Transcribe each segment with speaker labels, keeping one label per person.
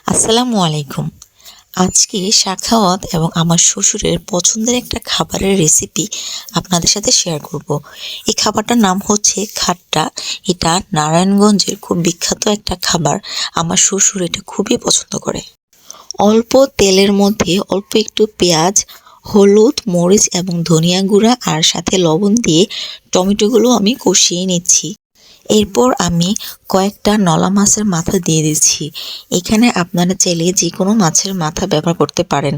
Speaker 1: আসসালামু আলাইকুম। আজকে সাখাওয়াত এবং আমার শ্বশুরের পছন্দের একটা খাবারের রেসিপি আপনাদের সাথে শেয়ার করব। এই খাবারটার নাম হচ্ছে খাট্টা। এটা নারায়ণগঞ্জের খুব বিখ্যাত একটা খাবার। আমার শ্বশুর এটা খুবই পছন্দ করে। অল্প তেলের মধ্যে অল্প একটু পেঁয়াজ, হলুদ, মরিচ এবং ধনিয়া গুঁড়া আর সাথে লবণ দিয়ে টমেটোগুলো আমি কষিয়ে নিচ্ছি। এরপর আমি কয়েকটা নলা মাছের মাথা দিয়ে দিচ্ছি। এখানে আপনারা চাইলে যে কোনো মাছের মাথা ব্যবহার করতে পারেন।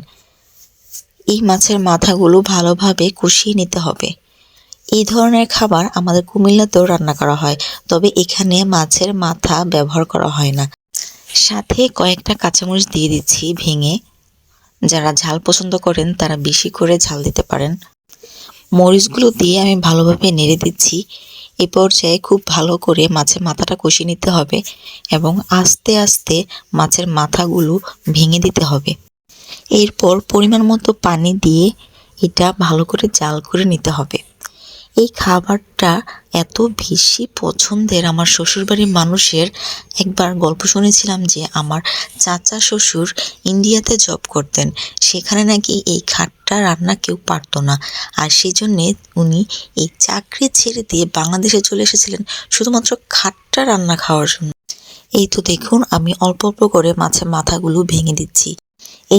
Speaker 1: এই মাছের মাথাগুলো ভালোভাবে কষিয়ে নিতে হবে। এই ধরনের খাবার আমাদের কুমিল্লাতেও রান্না করা হয়, তবে এখানে মাছের মাথা ব্যবহার করা হয় না। সাথে কয়েকটা কাঁচামরিচ দিয়ে দিচ্ছি ভেঙে। যারা ঝাল পছন্দ করেন তারা বেশি করে ঝাল দিতে পারেন। মরিচগুলো দিয়ে আমি ভালোভাবে নেড়ে দিচ্ছি। এ পর্যায়ে খুব ভালো করে মাছের মাথাটা কষিয়ে নিতে হবে এবং আস্তে আস্তে মাছের মাথাগুলো ভেঙে দিতে হবে। এরপর পরিমাণ মতো পানি দিয়ে এটা ভালো করে জাল করে নিতে হবে। এই খাবারটা এত বেশি পছন্দের আমার শ্বশুরবাড়ির মানুষের। একবার গল্প শুনেছিলাম যে আমার চাচা শ্বশুর ইন্ডিয়াতে জব করতেন, সেখানে নাকি এই খাট্টা রান্না কেউ পারতো না, আর সেই জন্যে উনি এই চাকরি ছেড়ে দিয়ে বাংলাদেশে চলে এসেছিলেন শুধুমাত্র খাট্টা রান্না খাওয়ার জন্য। এই তো দেখুন, আমি অল্প অল্প করে মাছের মাথাগুলো ভেঙে দিচ্ছি।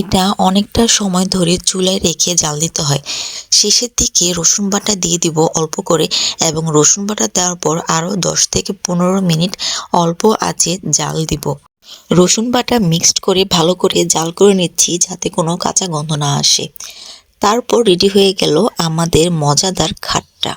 Speaker 1: এটা অনেকটা সময় ধরে চুলায় রেখে জাল দিতে হয়। শেষের দিকে রসুন বাটা দিয়ে দিব অল্প করে, এবং রসুন বাটা দেওয়ার পর আরও 10 থেকে 15 মিনিট অল্প আঁচে জাল দিব। রসুন বাটা মিক্সড করে ভালো করে জাল করে নিচ্ছি যাতে কোনো কাঁচা গন্ধ না আসে। তারপর রেডি হয়ে গেল আমাদের মজাদার খাট্টা।